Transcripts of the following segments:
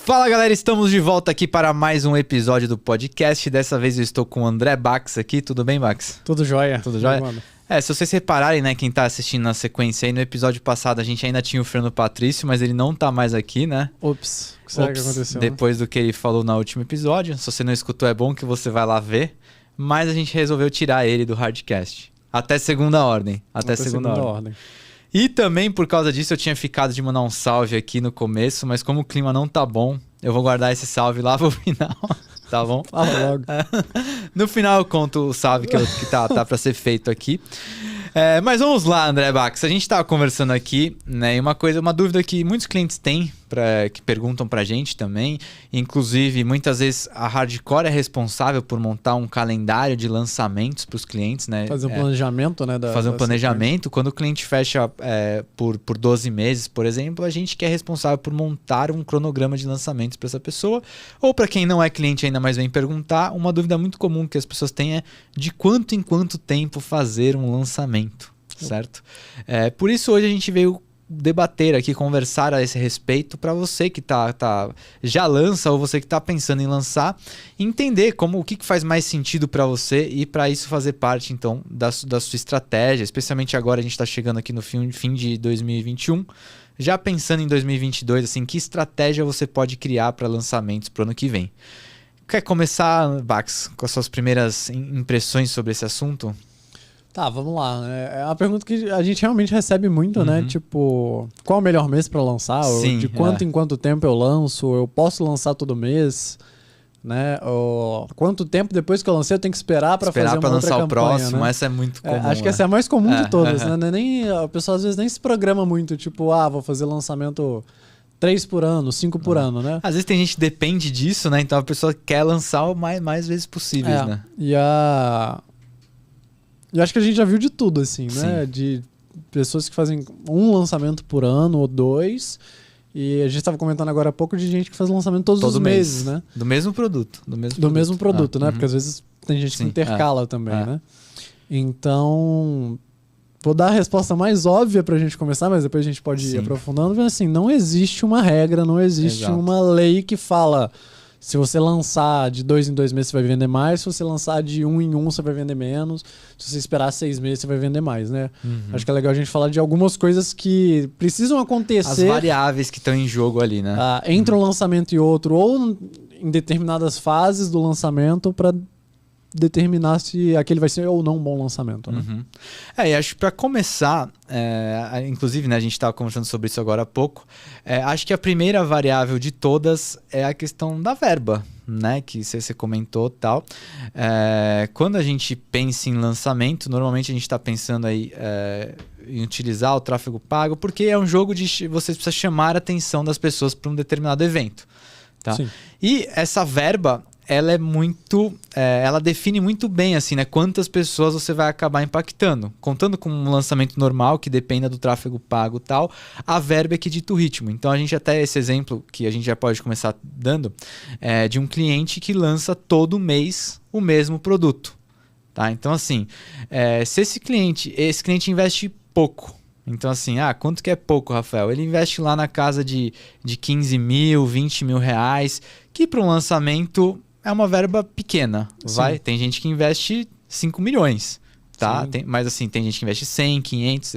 Fala galera, estamos de volta aqui para mais um episódio do podcast. Dessa vez eu estou com o André Bax aqui. Tudo bem, Bax? Tudo jóia. Tudo jóia? Se vocês repararem, né, quem tá assistindo na sequência aí, no episódio passado a gente ainda tinha o Fernando Patrício, mas ele não tá mais aqui, né? Ops, o que será que aconteceu? Depois do que ele falou no último episódio. Se você não escutou, é bom que você vai lá ver. Mas a gente resolveu tirar ele do Hardcast. Até segunda ordem. Até segunda ordem. E também por causa disso eu tinha ficado de mandar um salve aqui no começo, mas como o clima não tá bom, eu vou guardar esse salve lá pro final. Tá bom? Fala logo. No final eu conto o salve que tá pra ser feito aqui. Mas vamos lá, André Bax. A gente tava conversando aqui, né? E uma dúvida que muitos clientes têm, que perguntam pra gente também. Inclusive, muitas vezes a Hardcore é responsável por montar um calendário de lançamentos pros clientes, né? Fazer um planejamento, né? Fazer um planejamento. Quando o cliente fecha por 12 meses, por exemplo, a gente que é responsável por montar um cronograma de lançamentos para essa pessoa. Ou para quem não é cliente ainda mais vem perguntar, uma dúvida muito comum que as pessoas têm é de quanto em quanto tempo fazer um lançamento, certo? Por isso hoje a gente veio debater aqui, conversar a esse respeito para você que já lança ou você que está pensando em lançar, entender o que faz mais sentido para você e para isso fazer parte então da sua estratégia, especialmente agora a gente está chegando aqui no fim de 2021, já pensando em 2022, assim, que estratégia você pode criar para lançamentos para o ano que vem. Quer começar, Bax, com as suas primeiras impressões sobre esse assunto? Tá, vamos lá. É uma pergunta que a gente realmente recebe muito, né? Tipo, qual é o melhor mês para lançar? Sim, de quanto em quanto tempo eu lanço? Eu posso lançar todo mês? Né? Quanto tempo depois que eu lancei eu tenho que esperar para fazer uma outra campanha? Esperar para lançar o próximo, né? Essa é muito comum. Acho que essa é a mais comum de todas, né? A pessoa às vezes nem se programa muito, tipo, vou fazer lançamento 3 por ano, 5 por ano, né? Às vezes tem gente que depende disso, né? Então a pessoa quer lançar o mais vezes possíveis, né? E acho que a gente já viu de tudo, assim, né? De pessoas que fazem um lançamento por ano ou 2. E a gente estava comentando agora há pouco de gente que faz lançamento todos os meses, né? Do mesmo produto. Do mesmo produto, né? Porque às vezes tem gente que intercala também, né? Então, vou dar a resposta mais óbvia pra gente começar, mas depois a gente pode ir aprofundando. Mas assim, não existe uma regra, não existe uma lei que fala... Se você lançar de 2 em 2 meses, você vai vender mais. Se você lançar de 1 em 1, você vai vender menos. Se você esperar 6 meses, você vai vender mais, né? Acho que é legal a gente falar de algumas coisas que precisam acontecer. As variáveis que estão em jogo ali, né? Entre um lançamento e outro, ou em determinadas fases do lançamento, para determinar se aquele vai ser ou não um bom lançamento, né? E acho que para começar, inclusive, né, a gente estava conversando sobre isso agora há pouco, acho que a primeira variável de todas é a questão da verba, né, que você comentou e tal. Quando a gente pensa em lançamento, normalmente a gente está pensando aí em utilizar o tráfego pago, porque é um jogo de você precisa chamar a atenção das pessoas para um determinado evento. Tá? E essa verba... ela é muito, ela define muito bem assim, né, quantas pessoas você vai acabar impactando. Contando com um lançamento normal que dependa do tráfego pago e tal, a verba é que dita o ritmo. Então a gente até esse exemplo que a gente já pode começar dando de um cliente que lança todo mês o mesmo produto. Tá? Então assim, se esse cliente investe pouco. Então assim, quanto que é pouco, Rafael? Ele investe lá na casa de 15 mil, 20 mil reais, que para um lançamento é uma verba pequena. Tem gente que investe 5 milhões, tá? Mas assim, tem gente que investe 100, 500.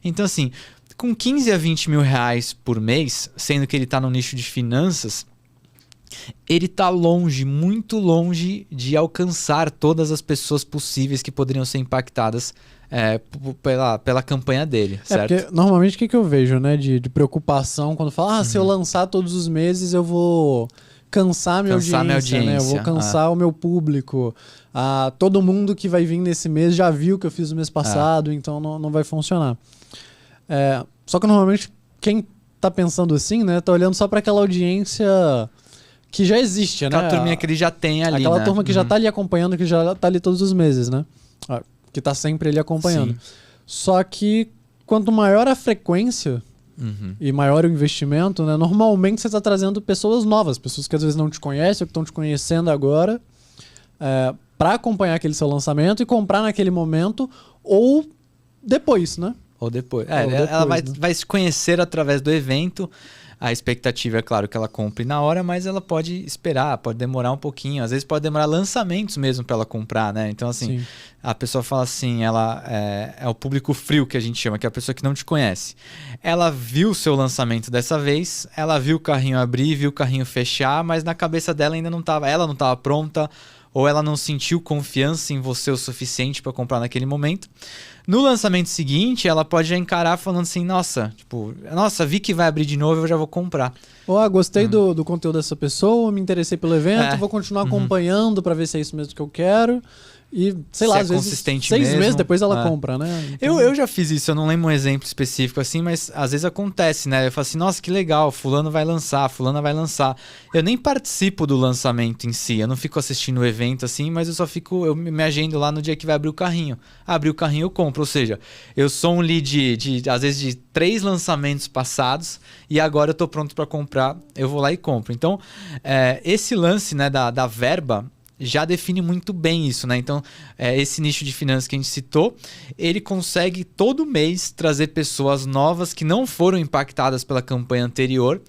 Então assim, com 15 a 20 mil reais por mês, sendo que ele está no nicho de finanças, ele está longe, muito longe de alcançar todas as pessoas possíveis que poderiam ser impactadas pela campanha dele, certo? Porque normalmente o que eu vejo, né, de preocupação quando fala, se eu lançar todos os meses eu vou cansar minha audiência, né? Eu vou cansar o meu público. Todo mundo que vai vir nesse mês já viu o que eu fiz no mês passado, então não vai funcionar. Só que normalmente quem tá pensando assim, né, tá olhando só para aquela audiência que já existe, né? Aquela turminha que ele já tem ali, aquela turma que já tá ali acompanhando, que já tá ali todos os meses, né? Que tá sempre ele acompanhando. Só que quanto maior a frequência e maior o investimento, né, normalmente você está trazendo pessoas novas, pessoas que às vezes não te conhecem ou que estão te conhecendo agora, para acompanhar aquele seu lançamento e comprar naquele momento ou depois, né? Ou depois. Ela vai se conhecer através do evento. A expectativa é claro que ela compre na hora, mas ela pode esperar, pode demorar um pouquinho. Às vezes pode demorar lançamentos mesmo para ela comprar, né? Então assim, sim, a pessoa fala assim, ela é o público frio que a gente chama, que é a pessoa que não te conhece. Ela viu o seu lançamento dessa vez, ela viu o carrinho abrir, viu o carrinho fechar, mas na cabeça dela ainda não estava, ela não estava pronta, ou ela não sentiu confiança em você o suficiente para comprar naquele momento. No lançamento seguinte, ela pode já encarar falando assim, nossa, vi que vai abrir de novo, eu já vou comprar. Ou gostei do conteúdo dessa pessoa, me interessei pelo evento, vou continuar acompanhando para ver se é isso mesmo que eu quero. E, sei lá, às vezes 6 meses depois ela compra, né? Então... Eu já fiz isso, eu não lembro um exemplo específico assim, mas às vezes acontece, né? Eu falo assim, nossa, que legal, fulano vai lançar, fulana vai lançar. Eu nem participo do lançamento em si, eu não fico assistindo o evento assim, mas eu me agendo lá no dia que vai abrir o carrinho. Abrir o carrinho eu compro, ou seja, eu sou um lead às vezes de 3 lançamentos passados e agora eu tô pronto para comprar, eu vou lá e compro. Então, esse lance, né, da verba já define muito bem isso, né? Então, esse nicho de finanças que a gente citou, ele consegue todo mês trazer pessoas novas que não foram impactadas pela campanha anterior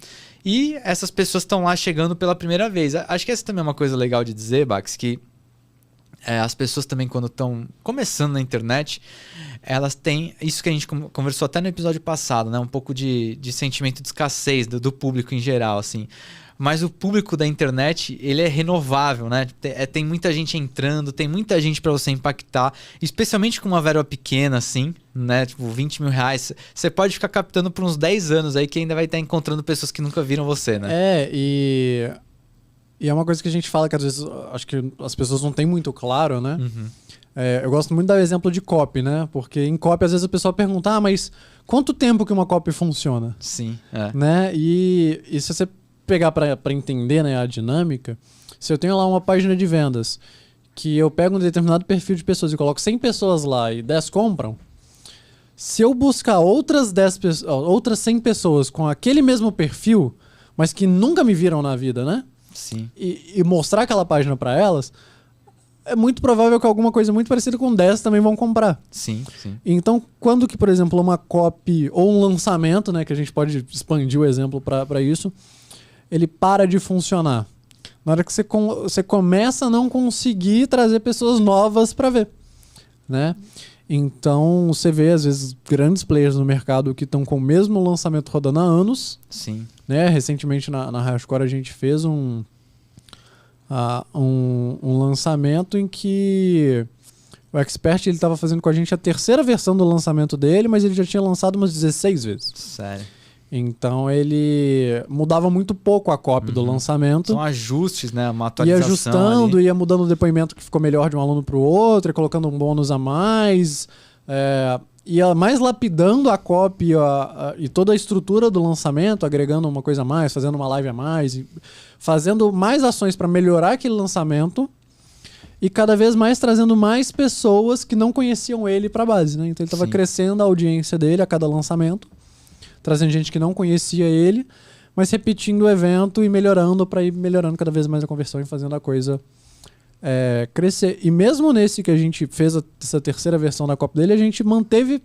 e essas pessoas estão lá chegando pela primeira vez. Acho que essa também é uma coisa legal de dizer, Bax, que as pessoas também quando estão começando na internet, elas têm isso que a gente conversou até no episódio passado, né? Um pouco de sentimento de escassez do público em geral, assim. Mas o público da internet, ele é renovável, né? Tem muita gente entrando, tem muita gente para você impactar, especialmente com uma verba pequena, assim, né? Tipo, 20 mil reais. Você pode ficar captando por uns 10 anos aí que ainda vai estar encontrando pessoas que nunca viram você, né? E é uma coisa que a gente fala que às vezes acho que as pessoas não têm muito claro, né? Eu gosto muito de dar o exemplo de copy, né? Porque em copy às vezes a pessoa pergunta, mas quanto tempo que uma copy funciona? Sim. Né? E se você pegar para entender, né, a dinâmica, se eu tenho lá uma página de vendas que eu pego um determinado perfil de pessoas e coloco 100 pessoas lá e 10 compram, se eu buscar outras 100 pessoas com aquele mesmo perfil, mas que nunca me viram na vida, né? Sim. E mostrar aquela página para elas, é muito provável que alguma coisa muito parecida com 10 também vão comprar. Sim. Então, quando que, por exemplo, uma copy ou um lançamento, né, que a gente pode expandir o exemplo para isso, ele para de funcionar. Na hora que você começa a não conseguir trazer pessoas novas para ver, né? Então, você vê, às vezes, grandes players no mercado que estão com o mesmo lançamento rodando há anos. Sim. Né? Recentemente, na Hashcore, a gente fez um lançamento em que o Expert estava fazendo com a gente a 3ª versão do lançamento dele, mas ele já tinha lançado umas 16 vezes. Sério. Então ele mudava muito pouco a copy do lançamento. São ajustes, né? Uma atualização. Ia ajustando, ia mudando o depoimento que ficou melhor de um aluno para o outro, ia colocando um bônus a mais, ia mais lapidando a copy e toda a estrutura do lançamento, agregando uma coisa a mais, fazendo uma live a mais, fazendo mais ações para melhorar aquele lançamento e cada vez mais trazendo mais pessoas que não conheciam ele para a base, né? Então ele estava crescendo a audiência dele a cada lançamento, trazendo gente que não conhecia ele, mas repetindo o evento e melhorando para ir melhorando cada vez mais a conversão e fazendo a coisa crescer. E mesmo nesse que a gente fez essa 3ª versão da copy dele, a gente manteve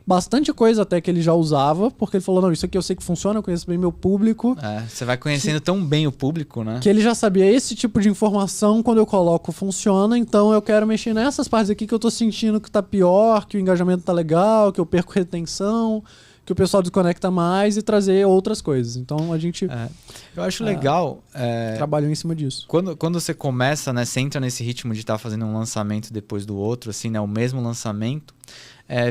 bastante coisa até que ele já usava, porque ele falou, não, isso aqui eu sei que funciona, eu conheço bem meu público. Você vai conhecendo tão bem o público, né? Que ele já sabia esse tipo de informação, quando eu coloco, funciona, então eu quero mexer nessas partes aqui que eu tô sentindo que tá pior, que o engajamento tá legal, que eu perco retenção, que o pessoal desconecta mais e trazer outras coisas. Então a gente eu acho legal trabalhou em cima disso. Quando você começa, né, você entra nesse ritmo de estar fazendo um lançamento depois do outro, assim, né, o mesmo lançamento,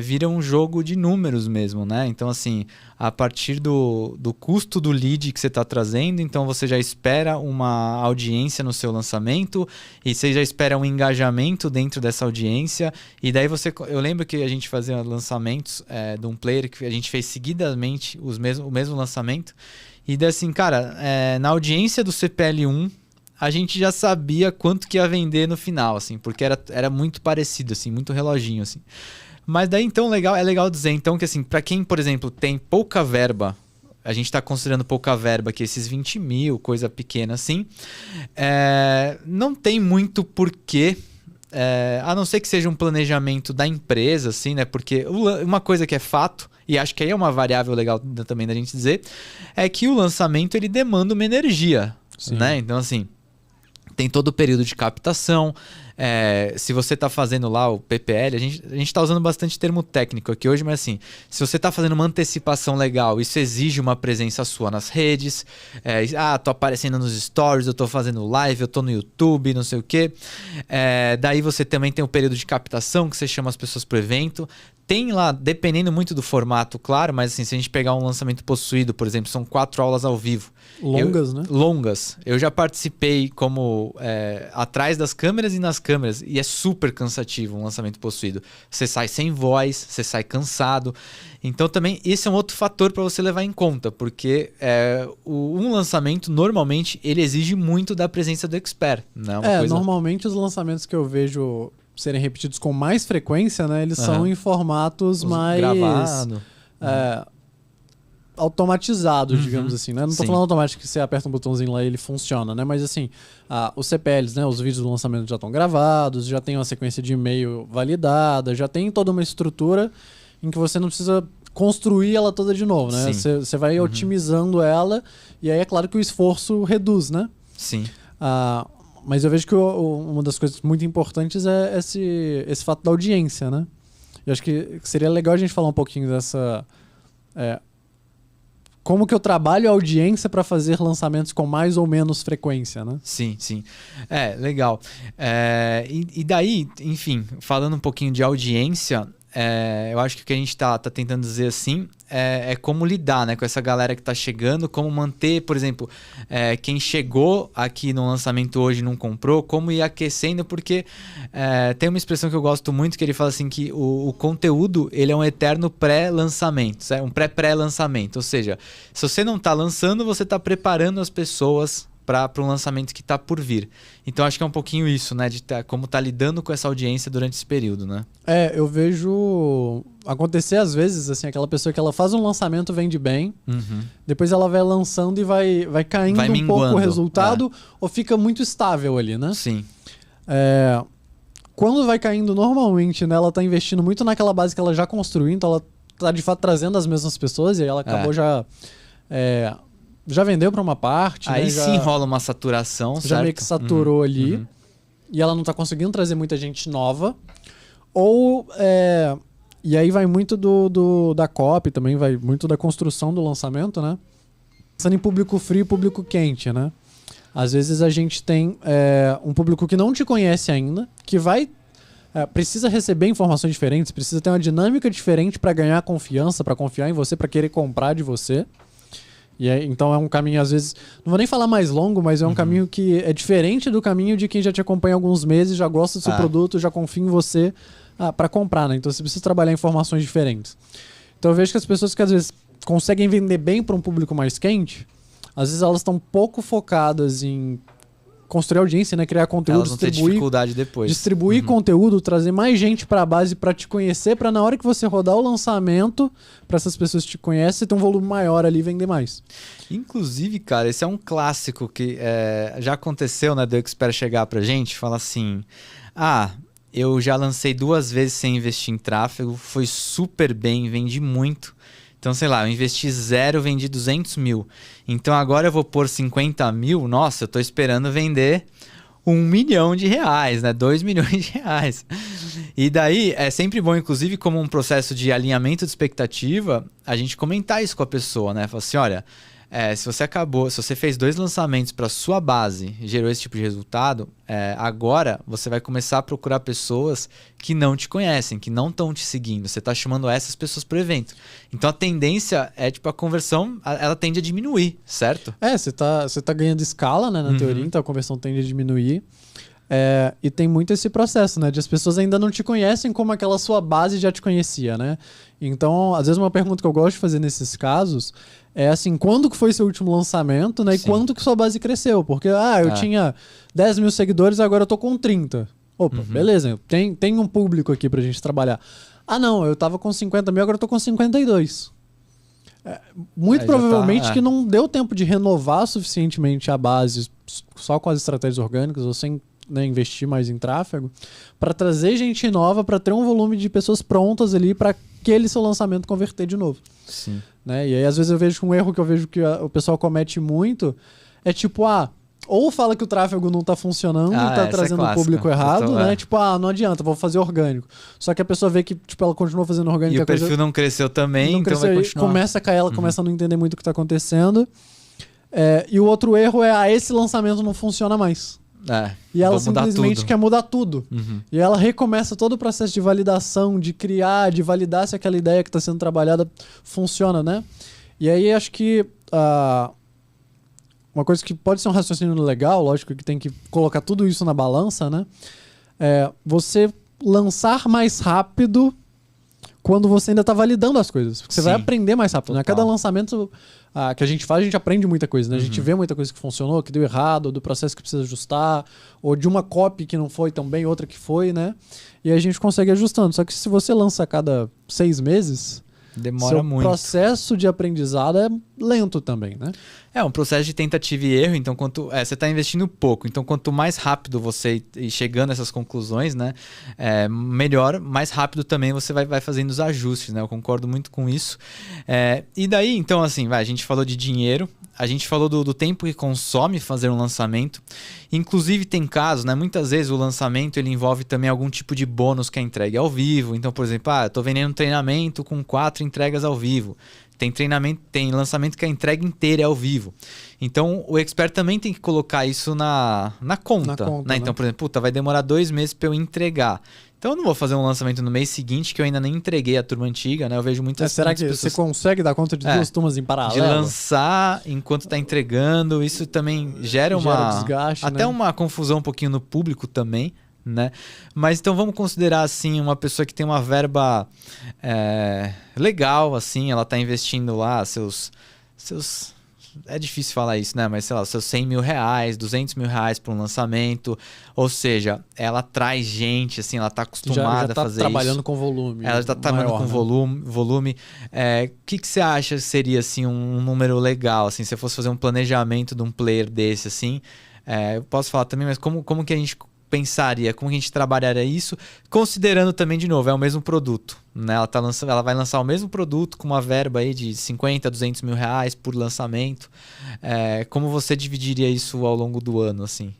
vira um jogo de números mesmo, né? Então, assim, a partir do custo do lead que você está trazendo, então você já espera uma audiência no seu lançamento e você já espera um engajamento dentro dessa audiência. E daí eu lembro que a gente fazia lançamentos de um player que a gente fez seguidamente o mesmo lançamento. E daí, assim, cara, na audiência do CPL1, a gente já sabia quanto que ia vender no final, assim, porque era muito parecido, assim, muito reloginho, assim. Mas daí, então, é legal dizer, então, que assim, para quem, por exemplo, tem pouca verba, a gente está considerando pouca verba aqui, esses 20 mil, coisa pequena assim, não tem muito porquê a não ser que seja um planejamento da empresa, assim, né? Porque uma coisa que é fato, e acho que aí é uma variável legal também da gente dizer, é que o lançamento ele demanda uma energia, né? Então, assim, tem todo o período de captação. Se você está fazendo lá o PPL, a gente está usando bastante termo técnico aqui hoje, mas assim, se você está fazendo uma antecipação legal, isso exige uma presença sua nas redes. Tô aparecendo nos stories, eu tô fazendo live, eu tô no YouTube, não sei o quê. Daí você também tem o período de captação, que você chama as pessoas pro evento. Tem lá, dependendo muito do formato, claro, mas assim, se a gente pegar um lançamento possuído, por exemplo, são 4 aulas ao vivo. Longas, né? Longas. Eu já participei como atrás das câmeras e nas câmeras, e é super cansativo um lançamento possuído. Você sai sem voz, você sai cansado. Então também esse é um outro fator para você levar em conta, porque um lançamento, normalmente, ele exige muito da presença do expert. Né? Normalmente os lançamentos que eu vejo serem repetidos com mais frequência, né? Eles são em formatos mais... Gravado. Automatizados, digamos assim, né? Não tô falando automático que você aperta um botãozinho lá e ele funciona, né? Mas assim, os CPLs, né? Os vídeos do lançamento já estão gravados, já tem uma sequência de e-mail validada, já tem toda uma estrutura em que você não precisa construir ela toda de novo, né? Você vai otimizando ela e aí é claro que o esforço reduz, né? Sim. Mas eu vejo que uma das coisas muito importantes é esse fato da audiência, né? Eu acho que seria legal a gente falar um pouquinho dessa... como que eu trabalho a audiência para fazer lançamentos com mais ou menos frequência, né? Sim. Legal. E daí, enfim, falando um pouquinho de audiência, eu acho que o que a gente tá tentando dizer assim é como lidar, né, com essa galera que tá chegando, como manter, por exemplo, quem chegou aqui no lançamento hoje e não comprou, como ir aquecendo, porque tem uma expressão que eu gosto muito, que ele fala assim que o conteúdo ele é um eterno pré-lançamento, um pré-lançamento, ou seja, se você não tá lançando, você tá preparando as pessoas para um lançamento que está por vir. Então acho que é um pouquinho isso, né? De como tá lidando com essa audiência durante esse período, né? Eu vejo acontecer às vezes, assim, aquela pessoa que ela faz um lançamento, vende bem, depois ela vai lançando e vai caindo um pouco o resultado, ou fica muito estável ali, né? Sim. Quando vai caindo normalmente, né? Ela tá investindo muito naquela base que ela já construiu, então ela tá de fato trazendo as mesmas pessoas e aí ela acabou já vendeu para uma parte. Aí né? sim rola uma saturação, certo? Já meio que saturou ali. E ela não tá conseguindo trazer muita gente nova. Ou... e aí vai muito da copy também, vai muito da construção do lançamento, né? Pensando em público frio e público quente, né? Às vezes a gente tem um público que não te conhece ainda, que precisa receber informações diferentes, precisa ter uma dinâmica diferente para ganhar confiança, para confiar em você, para querer comprar de você. E então é um caminho, às vezes, não vou nem falar mais longo, mas é um caminho que é diferente do caminho de quem já te acompanha há alguns meses, já gosta do seu produto, já confia em você para comprar, né? Então você precisa trabalhar informações diferentes. Então eu vejo que as pessoas que às vezes conseguem vender bem para um público mais quente, às vezes elas estão pouco focadas em construir audiência, né? Criar conteúdo, elas vão ter dificuldade depois. Distribuir conteúdo, trazer mais gente para a base para te conhecer, para na hora que você rodar o lançamento, para essas pessoas que te conhecem, ter um volume maior ali e vender mais. Inclusive, cara, esse é um clássico que já aconteceu, né? Do expert chegar pra gente e falar assim: eu já lancei 2 vezes sem investir em tráfego, foi super bem, vendi muito. Então, sei lá, eu investi 0, vendi 200 mil. Então agora eu vou pôr 50 mil, nossa, eu tô esperando vender R$1 milhão, né? 2 milhões de reais. E daí é sempre bom, inclusive, como um processo de alinhamento de expectativa, a gente comentar isso com a pessoa, né? Falar assim, olha, se você fez 2 lançamentos para sua base e gerou esse tipo de resultado, agora você vai começar a procurar pessoas que não te conhecem, que não estão te seguindo. Você está chamando essas pessoas para o evento. Então a tendência a conversão ela tende a diminuir, certo? Você tá ganhando escala, né, na teoria, então a conversão tende a diminuir. E tem muito esse processo, né? De as pessoas ainda não te conhecem como aquela sua base já te conhecia, né? Então, às vezes uma pergunta que eu gosto de fazer nesses casos é assim, quando que foi seu último lançamento, né? E quanto que sua base cresceu? Porque, eu tinha 10 mil seguidores, agora eu tô com 30. Opa, beleza, tem um público aqui pra gente trabalhar. Não, eu tava com 50 mil, agora eu tô com 52. Muito provavelmente que não deu tempo de renovar suficientemente a base só com as estratégias orgânicas ou sem né, investir mais em tráfego, para trazer gente nova, para ter um volume de pessoas prontas ali para aquele seu lançamento converter de novo. Sim. Né? E aí, às vezes, eu vejo um erro que eu vejo que o pessoal comete muito, é tipo, ou fala que o tráfego não tá funcionando e tá trazendo o público errado, né? Tipo, não adianta, vou fazer orgânico. Só que a pessoa vê que, tipo, ela continua fazendo orgânico. E o perfil não cresceu também, não então cresceu, vai continuar. Começa a cair, ela começa a não entender muito o que tá acontecendo. E o outro erro é, esse lançamento não funciona mais. E ela simplesmente quer mudar tudo. E ela recomeça todo o processo de validação, de criar, de validar se aquela ideia que está sendo trabalhada funciona, né? E aí acho que uma coisa que pode ser um raciocínio legal, lógico que tem que colocar tudo isso na balança, né? Você lançar mais rápido quando você ainda está validando as coisas. Porque você vai aprender mais rápido, né? Cada lançamento que a gente faz, a gente aprende muita coisa, né? A gente vê muita coisa que funcionou, que deu errado, ou do processo que precisa ajustar, ou de uma copy que não foi tão bem, outra que foi, né? E aí a gente consegue ir ajustando. Só que se você lança a cada 6 meses... Demora muito. O processo de aprendizado é lento também, né? É um processo de tentativa e erro, então você está investindo pouco. Então, quanto mais rápido você ir chegando a essas conclusões, né, melhor, mais rápido também você vai fazendo os ajustes, né? Eu concordo muito com isso. E daí, então, assim, a gente falou de dinheiro, a gente falou do tempo que consome fazer um lançamento. Inclusive, tem casos, né? Muitas vezes o lançamento ele envolve também algum tipo de bônus que é entregue ao vivo. Então, por exemplo, eu estou vendendo um treinamento com 4 entregas ao vivo. Tem lançamento que a entrega inteira é ao vivo. Então, o expert também tem que colocar isso na conta. Né? Então, por exemplo, vai demorar 2 meses para eu entregar. Então, eu não vou fazer um lançamento no mês seguinte que eu ainda nem entreguei a turma antiga, né? Eu vejo muitas Será que pessoas... você consegue dar conta de 2 turmas em paralelo? De lançar enquanto está entregando. Isso também gera desgaste, até uma confusão um pouquinho no público também. Né? Mas então vamos considerar assim uma pessoa que tem uma verba legal, assim, ela está investindo lá seus é difícil falar isso, né? Mas sei lá, seus 100 mil reais, 200 mil reais para um lançamento, ou seja, ela traz gente, assim, ela está acostumada a fazer isso. Já está trabalhando com volume. Ela está trabalhando com volume. O que você acha que seria assim um número legal, assim, se eu fosse fazer um planejamento de um player desse, assim? Eu posso falar também, mas como que a gente pensaria, como que a gente trabalharia isso, considerando também, de novo, é o mesmo produto, né? Ela vai lançar o mesmo produto com uma verba aí de 50, 200 mil reais por lançamento. Como você dividiria isso ao longo do ano, assim?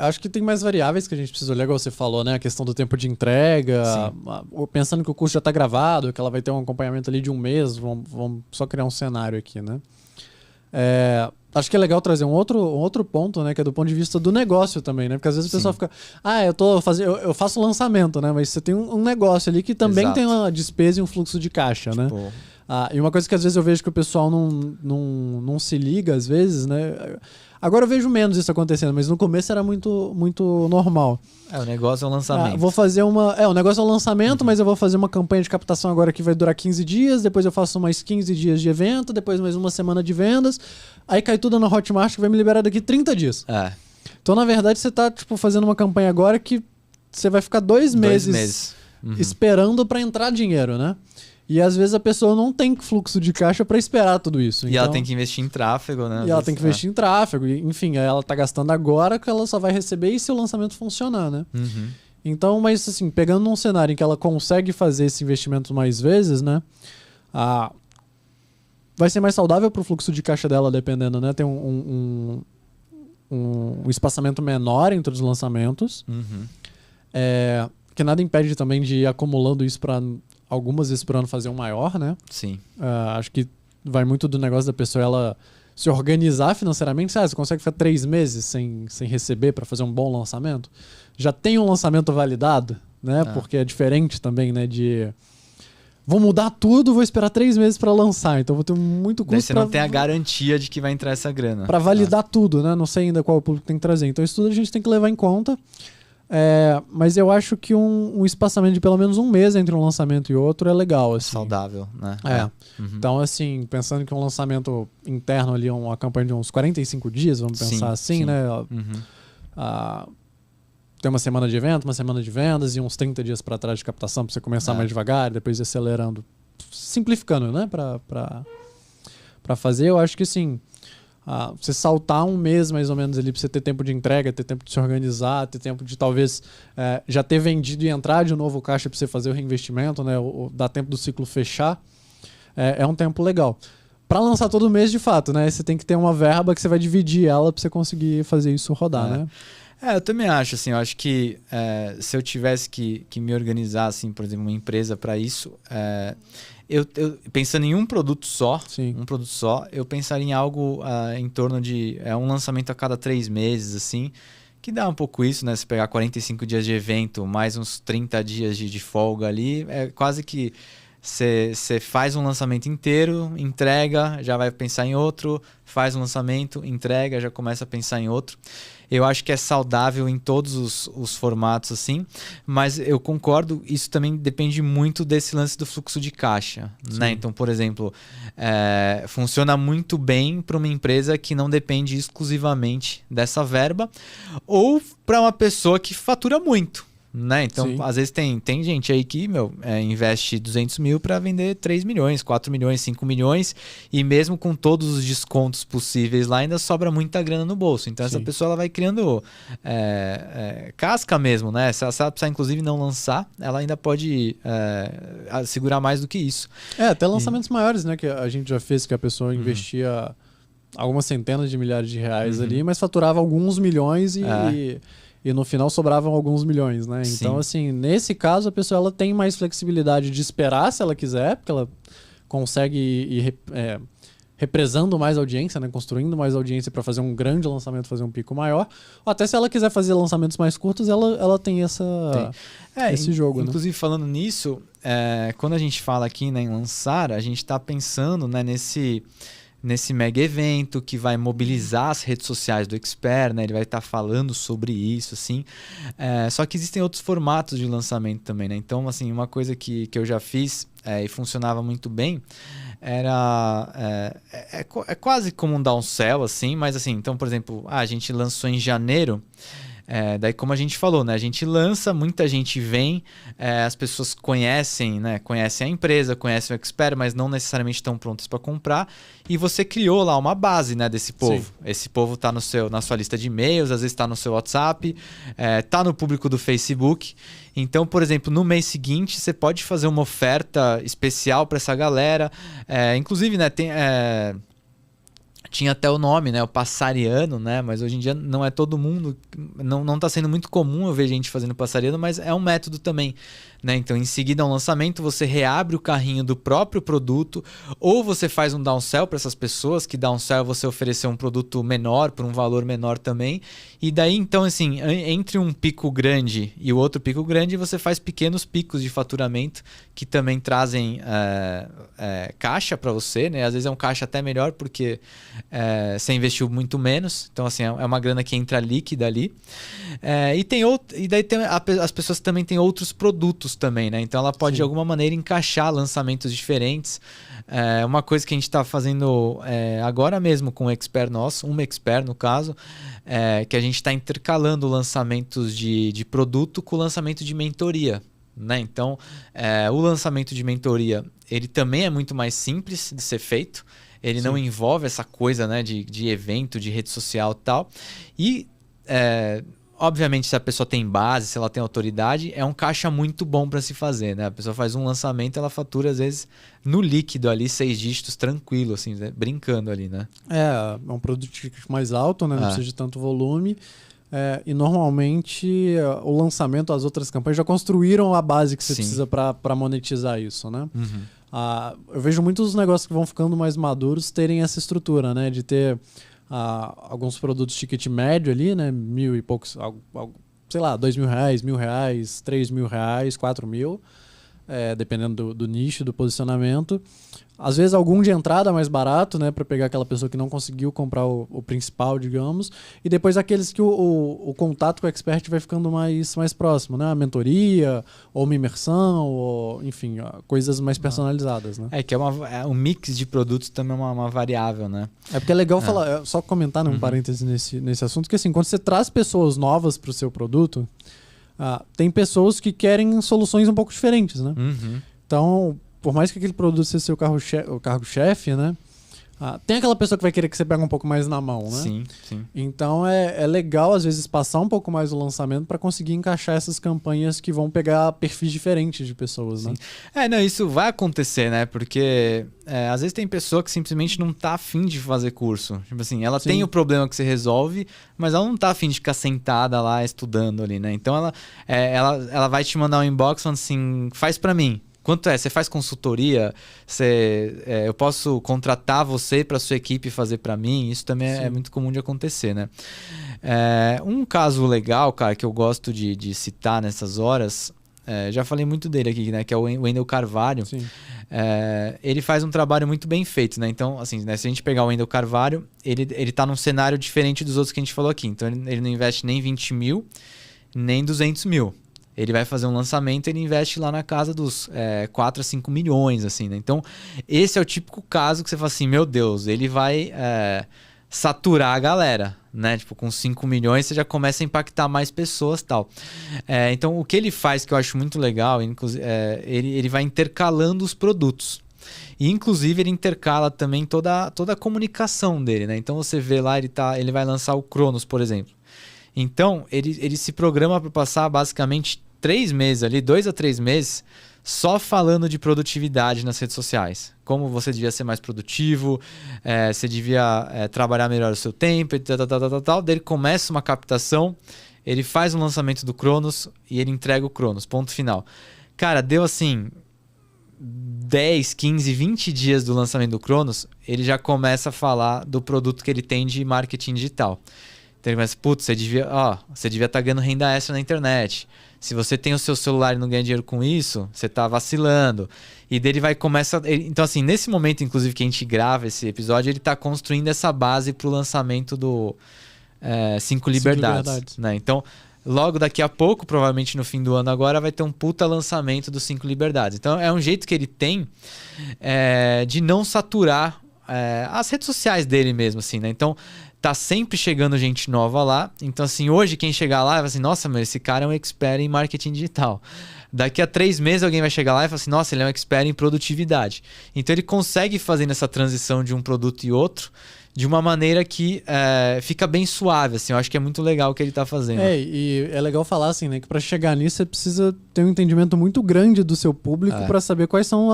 Acho que tem mais variáveis que a gente precisa olhar, igual você falou, né? A questão do tempo de entrega, pensando que o curso já está gravado, que ela vai ter um acompanhamento ali de 1 mês, vamos só criar um cenário aqui, né? Acho que é legal trazer um outro ponto, né? Que é do ponto de vista do negócio também, né? Porque às vezes o pessoal fica... eu faço lançamento, né? Mas você tem um negócio ali que também tem uma despesa e um fluxo de caixa, né? E uma coisa que às vezes eu vejo que o pessoal não se liga, às vezes, né? Agora eu vejo menos isso acontecendo, mas no começo era muito, muito normal. O negócio é um lançamento. Vou fazer o negócio é um lançamento, mas eu vou fazer uma campanha de captação agora que vai durar 15 dias, depois eu faço mais 15 dias de evento, depois mais uma semana de vendas, aí cai tudo na Hotmart que vai me liberar daqui 30 dias. Então, na verdade, você tá fazendo uma campanha agora que você vai ficar 2 meses esperando para entrar dinheiro, né? E às vezes a pessoa não tem fluxo de caixa para esperar tudo isso. E ela tem que investir em tráfego, né? E ela tem que investir em tráfego. Enfim, ela tá gastando agora que ela só vai receber e se o lançamento funcionar, né? Então, mas assim, pegando num cenário em que ela consegue fazer esse investimento mais vezes, né? Vai ser mais saudável pro fluxo de caixa dela, dependendo, né? Tem um espaçamento menor entre os lançamentos. Que nada impede também de ir acumulando isso para algumas vezes por ano fazer um maior, né? Sim. Acho que vai muito do negócio da pessoa ela se organizar financeiramente. Você consegue ficar 3 meses sem receber para fazer um bom lançamento? Já tem um lançamento validado, né? Porque é diferente também, né? Vou mudar tudo, vou esperar 3 meses para lançar. Então vou ter muito custo. Daí você não tem a garantia de que vai entrar essa grana. Para validar tudo, né? Não sei ainda qual o público tem que trazer. Então isso tudo a gente tem que levar em conta. Mas eu acho que um espaçamento de pelo menos 1 mês entre um lançamento e outro é legal. Assim. Saudável, né? Então, assim, pensando que um lançamento interno ali, uma campanha de uns 45 dias, vamos pensar assim, né? Tem uma semana de evento, uma semana de vendas e uns 30 dias para trás de captação para você começar mais devagar, depois ir acelerando, simplificando, né? Para fazer, eu acho que assim, você saltar um mês mais ou menos ali para você ter tempo de entrega, ter tempo de se organizar, ter tempo de talvez já ter vendido e entrar de novo o caixa para você fazer o reinvestimento, né? Dar tempo do ciclo fechar, é um tempo legal. Para lançar todo mês, de fato, né? Você tem que ter uma verba que você vai dividir ela para você conseguir fazer isso rodar, né? Eu também acho, assim, eu acho que se eu tivesse que me organizar, assim, por exemplo, uma empresa para isso, eu pensando em um produto só, eu pensaria em algo em torno de um lançamento a cada 3 meses, assim, que dá um pouco isso, né? Se pegar 45 dias de evento, mais uns 30 dias de folga ali, é quase que você faz um lançamento inteiro, entrega, já vai pensar em outro, faz um lançamento, entrega, já começa a pensar em outro. Eu acho que é saudável em todos os formatos, assim, mas eu concordo, isso também depende muito desse lance do fluxo de caixa, né? Então, por exemplo, funciona muito bem para uma empresa que não depende exclusivamente dessa verba ou para uma pessoa que fatura muito. Né? Então, às vezes tem gente aí que investe 200 mil para vender 3 milhões, 4 milhões, 5 milhões e mesmo com todos os descontos possíveis lá ainda sobra muita grana no bolso. Então essa pessoa ela vai criando casca mesmo, né? Se ela precisar inclusive não lançar, ela ainda pode segurar mais do que isso. Até lançamentos maiores, né? Que a gente já fez, que a pessoa investia algumas centenas de milhares de reais ali, mas faturava alguns milhões e no final sobravam alguns milhões, né? Então, assim, nesse caso, a pessoa ela tem mais flexibilidade de esperar se ela quiser, porque ela consegue ir represando mais audiência, né? Construindo mais audiência para fazer um grande lançamento, fazer um pico maior. Ou até se ela quiser fazer lançamentos mais curtos, ela tem esse jogo, inclusive, né? falando nisso, quando a gente fala aqui, né, em lançar, a gente está pensando, né, nesse mega evento que vai mobilizar as redes sociais do Expert, né? Ele vai estar falando sobre isso, assim. Só que existem outros formatos de lançamento também, né? Então, assim, uma coisa que eu já fiz e funcionava muito bem era... É quase como um downsell, assim, mas assim, então, por exemplo, a gente lançou em janeiro. Daí, como a gente falou, né? A gente lança, muita gente vem, as pessoas conhecem, né? Conhecem a empresa, conhecem o Expert, mas não necessariamente estão prontas para comprar. E você criou lá uma base, né, desse povo. Sim. Esse povo está na sua lista de e-mails, às vezes está no seu WhatsApp, está no público do Facebook. Então, por exemplo, no mês seguinte, você pode fazer uma oferta especial para essa galera. Inclusive, né, tinha até o nome, né? O passariano, né? Mas hoje em dia não é todo mundo, não está sendo muito comum eu ver gente fazendo passariano, mas é um método também, né? Então, em seguida ao lançamento, você reabre o carrinho do próprio produto ou você faz um downsell para essas pessoas, que downsell é você oferecer um produto menor por um valor menor também. E daí, então, assim, entre um pico grande e o outro pico grande, você faz pequenos picos de faturamento que também trazem caixa para você, né? Às vezes é um caixa até melhor porque você investiu muito menos. Então, assim, é uma grana que entra líquida ali. E daí as pessoas também têm outros produtos também, né? Então ela pode de alguma maneira encaixar lançamentos diferentes. Uma coisa que a gente está fazendo agora mesmo com um expert nosso, uma expert no caso, que a gente está intercalando lançamentos de produto com o lançamento de mentoria, né? Então o lançamento de mentoria ele também é muito mais simples de ser feito. Ele não envolve essa coisa, né, de evento, de rede social e tal. E obviamente, se a pessoa tem base, se ela tem autoridade, é um caixa muito bom para se fazer, né? A pessoa faz um lançamento, ela fatura, às vezes, no líquido ali, 6 dígitos, tranquilo, assim, né? Brincando ali, né? É um produto mais alto, né? Não precisa de tanto volume. E normalmente o lançamento, as outras campanhas já construíram a base que você precisa para monetizar isso, né? Uhum. Eu vejo muitos negócios que vão ficando mais maduros terem essa estrutura, né? De ter... alguns produtos ticket médio ali, né? 1.000 e poucos, sei lá, R$2.000, R$1.000, R$3.000, R$4.000, dependendo do nicho, do posicionamento. Às vezes algum de entrada mais barato, né? Para pegar aquela pessoa que não conseguiu comprar o principal, digamos. E depois aqueles que o contato com o expert vai ficando mais próximo, né? A mentoria, ou uma imersão, ou enfim, coisas mais personalizadas, né? Que um mix de produtos também é uma variável, né? Porque é legal falar, só comentar um parêntese nesse assunto, que assim, quando você traz pessoas novas para o seu produto, tem pessoas que querem soluções um pouco diferentes, né? Então, por mais que aquele produto seja seu cargo-chefe, né? Tem aquela pessoa que vai querer que você pegue um pouco mais na mão, né? Sim, sim. Então é legal, às vezes, passar um pouco mais o lançamento para conseguir encaixar essas campanhas que vão pegar perfis diferentes de pessoas, né? Não, isso vai acontecer, né? Porque às vezes tem pessoa que simplesmente não tá afim de fazer curso. Tipo assim, ela tem o problema que você resolve, mas ela não tá afim de ficar sentada lá estudando ali, né? Então ela vai te mandar um inbox falando assim, faz para mim. Quanto é? Você faz consultoria? Eu posso contratar você para sua equipe fazer para mim? Isso também é muito comum de acontecer, né? Um caso legal, cara, que eu gosto de citar nessas horas, já falei muito dele aqui, né? Que é o Wendel Carvalho. Sim. Ele faz um trabalho muito bem feito, né? Então, assim, né, se a gente pegar o Wendel Carvalho, ele tá num cenário diferente dos outros que a gente falou aqui. Então, ele não investe nem 20 mil, nem 200 mil. Ele vai fazer um lançamento, ele investe lá na casa dos 4 a 5 milhões, assim, né? Então, esse é o típico caso que você fala assim, meu Deus, ele vai saturar a galera, né? Tipo, com 5 milhões você já começa a impactar mais pessoas e tal. Então, o que ele faz que eu acho muito legal, ele vai intercalando os produtos. E, inclusive, ele intercala também toda a comunicação dele, né? Então, você vê lá, ele vai lançar o Cronos, por exemplo. Então, ele se programa para passar basicamente 3 meses ali, 2 a 3 meses, só falando de produtividade nas redes sociais. Como você devia ser mais produtivo, você devia trabalhar melhor o seu tempo, tal. Daí ele começa uma captação, ele faz um lançamento do Cronos e ele entrega o Cronos, ponto final. Cara, deu assim 10, 15, 20 dias do lançamento do Cronos, ele já começa a falar do produto que ele tem de marketing digital. Então ele começa, putz, você devia estar ganhando renda extra na internet. Se você tem o seu celular e não ganha dinheiro com isso, você está vacilando. E dele então, assim, nesse momento, inclusive, que a gente grava esse episódio, ele está construindo essa base para o lançamento do 5 Liberdades. Né? Então, logo daqui a pouco, provavelmente no fim do ano agora, vai ter um puta lançamento dos 5 Liberdades. Então, é um jeito que ele tem de não saturar as redes sociais dele mesmo, assim, né? Então, tá sempre chegando gente nova lá. Então, assim, hoje quem chegar lá vai assim, nossa, mas esse cara é um expert em marketing digital. Daqui a 3 meses alguém vai chegar lá e falar assim, nossa, ele é um expert em produtividade. Então, ele consegue fazer essa transição de um produto e outro de uma maneira que fica bem suave, assim. Eu acho que é muito legal o que ele tá fazendo. E é legal falar, assim, né, que para chegar nisso você precisa ter um entendimento muito grande do seu público para saber quais são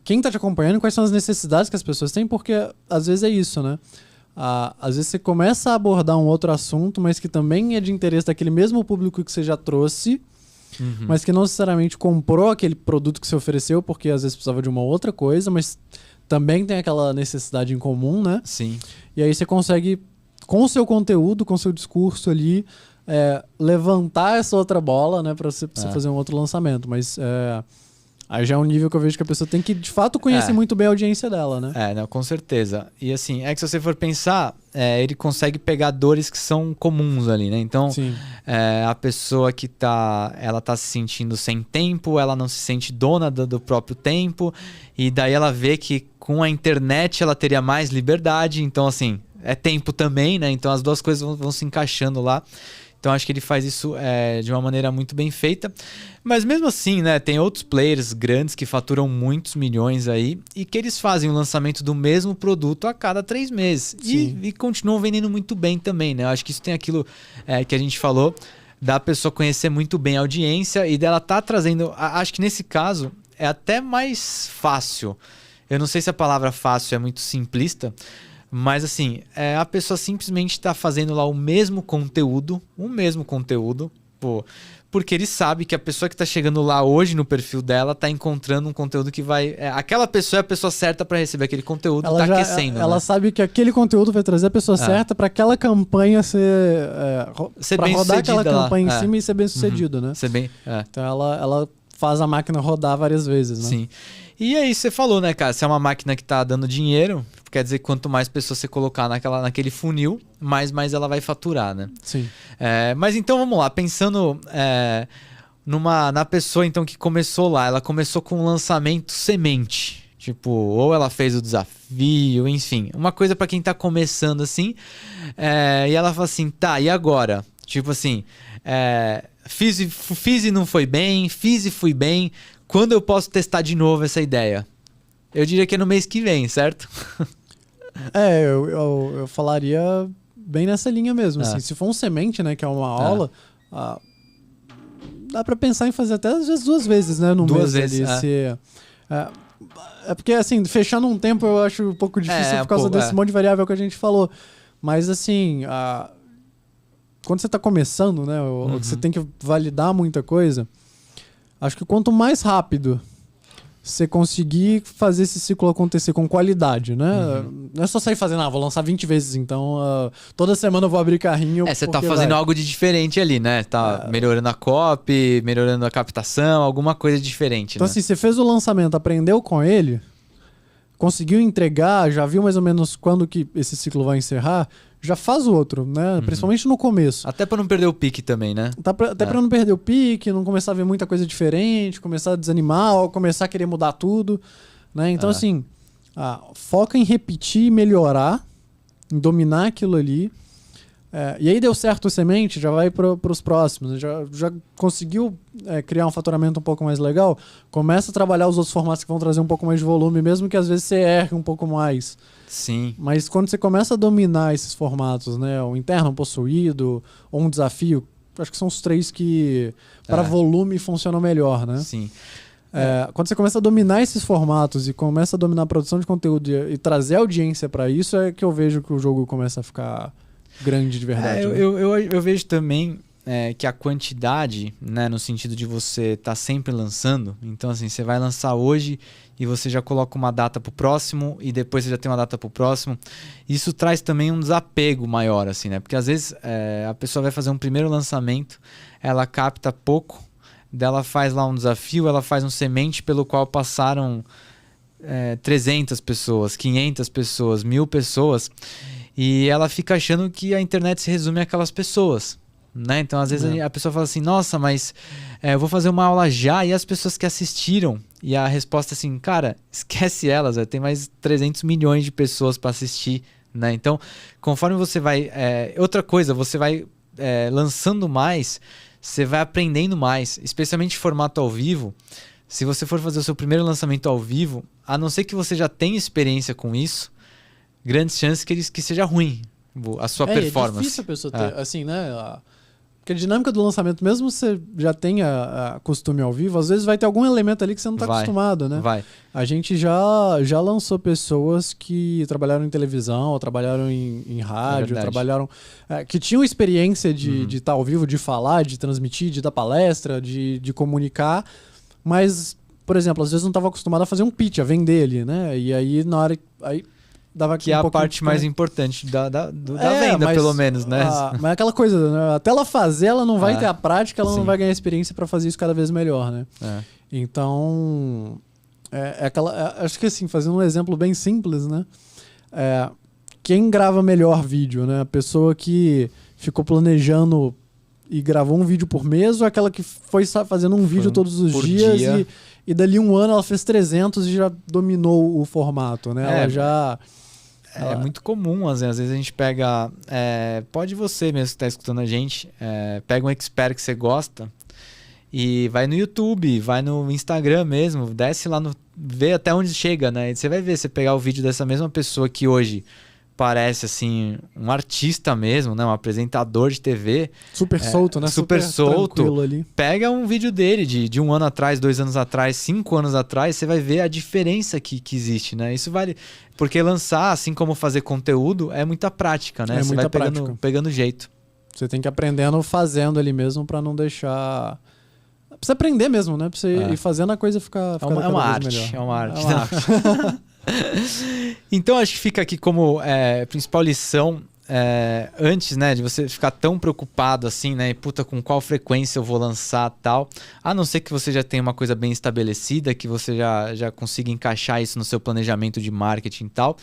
quem tá te acompanhando, quais são as necessidades que as pessoas têm, porque às vezes é isso, né? Às vezes você começa a abordar um outro assunto, mas que também é de interesse daquele mesmo público que você já trouxe, mas que não necessariamente comprou aquele produto que você ofereceu, porque às vezes precisava de uma outra coisa, mas também tem aquela necessidade em comum, né? Sim. E aí você consegue, com o seu conteúdo, com o seu discurso ali, levantar essa outra bola, né, para você fazer um outro lançamento. Mas aí já é um nível que eu vejo que a pessoa tem que, de fato, conhecer muito bem a audiência dela, né? Não, com certeza. E assim, que se você for pensar, ele consegue pegar dores que são comuns ali, né? Então, a pessoa que ela tá se sentindo sem tempo, ela não se sente dona do próprio tempo, e daí ela vê que com a internet ela teria mais liberdade, então assim, é tempo também, né? Então as duas coisas vão se encaixando lá. Então acho que ele faz isso de uma maneira muito bem feita. Mas mesmo assim, né, tem outros players grandes que faturam muitos milhões aí e que eles fazem o lançamento do mesmo produto a cada 3 meses. E continuam vendendo muito bem também, né? Eu acho que isso tem aquilo que a gente falou, da pessoa conhecer muito bem a audiência e dela tá trazendo... Acho que nesse caso é até mais fácil. Eu não sei se a palavra fácil é muito simplista, mas assim, a pessoa simplesmente está fazendo lá o mesmo conteúdo, porque ele sabe que a pessoa que está chegando lá hoje no perfil dela está encontrando um conteúdo que vai... aquela pessoa é a pessoa certa para receber aquele conteúdo, está aquecendo. Ela sabe que aquele conteúdo vai trazer a pessoa certa para aquela campanha ser bem rodar aquela campanha em cima e ser bem sucedido, né? Então ela faz a máquina rodar várias vezes, né? Sim. E aí você falou, né, cara? Se é uma máquina que tá dando dinheiro, quer dizer que quanto mais pessoas você colocar naquele funil, mais ela vai faturar, né? Sim. Mas então vamos lá, pensando na pessoa então que começou lá, ela começou com um lançamento semente. Tipo, ou ela fez o desafio, enfim. Uma coisa pra quem tá começando assim. E ela fala assim, tá, e agora? Tipo assim, fiz e não foi bem, fiz e fui bem. Quando eu posso testar de novo essa ideia? Eu diria que é no mês que vem, certo? Eu falaria bem nessa linha mesmo. Assim, se for um semente, né, que é uma aula, dá pra pensar em fazer até às vezes 2 vezes, né, no mês ali. É porque, assim, fechar num tempo eu acho um pouco difícil por causa desse monte de variável que a gente falou. Mas, assim, quando você tá começando, né, ou você tem que validar muita coisa, acho que quanto mais rápido você conseguir fazer esse ciclo acontecer com qualidade, né? Não é só sair fazendo, vou lançar 20 vezes, então toda semana eu vou abrir carrinho. Você tá fazendo algo de diferente ali, né? Tá melhorando a copy, melhorando a captação, alguma coisa diferente, então, assim, você fez o lançamento, aprendeu com ele, conseguiu entregar, já viu mais ou menos quando que esse ciclo vai encerrar, já faz o outro, né? Principalmente no começo. Até pra não perder o pique também, né? Até pra não perder o pique, não começar a ver muita coisa diferente, começar a desanimar ou começar a querer mudar tudo, né? Então, assim, foca em repetir e melhorar, em dominar aquilo ali. E aí deu certo o semente, já vai pros próximos. Já conseguiu criar um faturamento um pouco mais legal, começa a trabalhar os outros formatos que vão trazer um pouco mais de volume, mesmo que às vezes você erre um pouco mais. Sim. Mas quando você começa a dominar esses formatos, né, o interno, possuído, ou um desafio, acho que são os 3 que para volume funcionam melhor, né? Sim. Quando você começa a dominar esses formatos e começa a dominar a produção de conteúdo e trazer audiência para isso, é que eu vejo que o jogo começa a ficar grande de verdade. Né? Eu vejo também que a quantidade, né, no sentido de você estar sempre lançando, então assim, você vai lançar hoje e você já coloca uma data pro próximo e depois você já tem uma data pro próximo, isso traz também um desapego maior, assim, né? Porque às vezes a pessoa vai fazer um primeiro lançamento, ela capta pouco, dela faz lá um desafio, ela faz um semente pelo qual passaram 300 pessoas, 500 pessoas, 1000 pessoas, e ela fica achando que a internet se resume àquelas pessoas, né? Então às vezes a pessoa fala assim, nossa, mas eu vou fazer uma aula já, e as pessoas que assistiram, e a resposta é assim, cara, esquece elas, tem mais 300 milhões de pessoas para assistir, né? Então conforme você vai outra coisa, você vai lançando mais, você vai aprendendo mais, especialmente em formato ao vivo. Se você for fazer o seu primeiro lançamento ao vivo, a não ser que você já tenha experiência com isso, grandes chances que seja ruim a sua performance. É difícil a pessoa ter, assim, né? Porque a dinâmica do lançamento, mesmo você já tenha costume ao vivo, às vezes vai ter algum elemento ali que você não está acostumado, né? A gente já lançou pessoas que trabalharam em televisão, ou trabalharam em rádio, trabalharam... que tinham experiência de estar ao vivo, de falar, de transmitir, de dar palestra, de comunicar, mas, por exemplo, às vezes não estava acostumado a fazer um pitch, a vender ali, né? E aí, na hora... Que é a parte mais importante da venda, pelo menos, né? Mas aquela coisa, né? Até ela fazer, ela não vai ter a prática, ela não vai ganhar experiência para fazer isso cada vez melhor, né? Então, acho que assim, fazendo um exemplo bem simples, né? Quem grava melhor vídeo, né? A pessoa que ficou planejando e gravou um vídeo por mês, ou aquela que foi fazendo um vídeo todos os dias e dali um ano ela fez 300 e já dominou o formato, né? Ela já... É muito comum, às vezes a gente pega... pode você mesmo que está escutando a gente, pega um expert que você gosta e vai no YouTube, vai no Instagram mesmo, desce lá, vê até onde chega, né? E você vai ver, você pegar o vídeo dessa mesma pessoa que hoje parece assim um artista mesmo, né? Um apresentador de TV. Super solto, né? Super solto. Ali. Pega um vídeo dele de 1 ano atrás, 2 anos atrás, 5 anos atrás, você vai ver a diferença que existe, né? Isso vale... Porque lançar, assim como fazer conteúdo, é muita prática, né? Você vai pegando jeito. Você tem que ir aprendendo fazendo ali mesmo para não deixar... Precisa aprender mesmo, né? Pra você ir fazendo a coisa ficar é uma arte, melhor. É uma arte. Então acho que fica aqui como principal lição, antes, né, de você ficar tão preocupado assim, né, puta, com qual frequência eu vou lançar tal, a não ser que você já tenha uma coisa bem estabelecida, que você já consiga encaixar isso no seu planejamento de marketing e tal,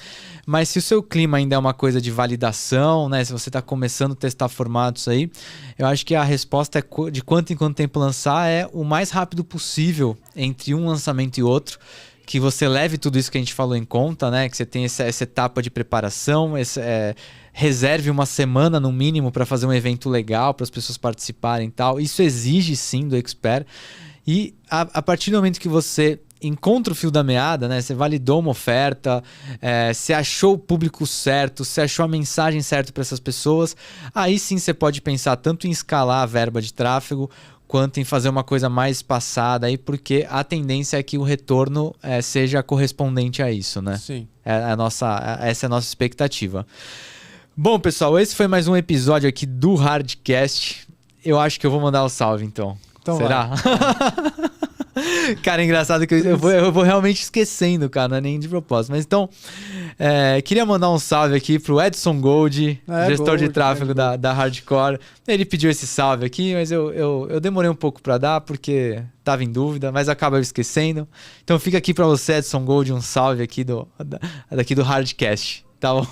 mas se o seu clima ainda é uma coisa de validação, né, se você está começando a testar formatos aí, eu acho que a resposta de quanto em quanto tempo lançar é o mais rápido possível entre um lançamento e outro, que você leve tudo isso que a gente falou em conta, né? Que você tem essa etapa de preparação, reserve uma semana no mínimo para fazer um evento legal, para as pessoas participarem e tal. Isso exige sim do expert. E a partir do momento que você encontra o fio da meada, né? Você validou uma oferta, você achou o público certo, você achou a mensagem certa para essas pessoas, aí sim você pode pensar tanto em escalar a verba de tráfego quanto em fazer uma coisa mais espaçada aí, porque a tendência é que o retorno seja correspondente a isso, né? Sim. Essa é a nossa expectativa. Bom, pessoal, esse foi mais um episódio aqui do Hardcast. Eu acho que eu vou mandar o salve, então. Será? Cara, é engraçado que eu vou realmente esquecendo, cara, não é nem de propósito. Mas então, queria mandar um salve aqui pro Edson Gold, gestor de tráfego da Hardcore. Ele pediu esse salve aqui, mas eu demorei um pouco para dar, porque tava em dúvida, mas acaba esquecendo. Então fica aqui para você, Edson Gold, um salve aqui daqui do Hardcast. Tá bom?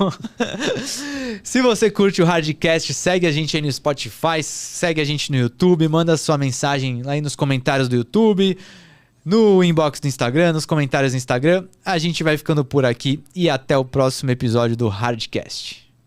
Se você curte o Hardcast, segue a gente aí no Spotify, segue a gente no YouTube, manda sua mensagem lá aí nos comentários do YouTube, no inbox do Instagram, nos comentários do Instagram. A gente vai ficando por aqui e até o próximo episódio do Hardcast.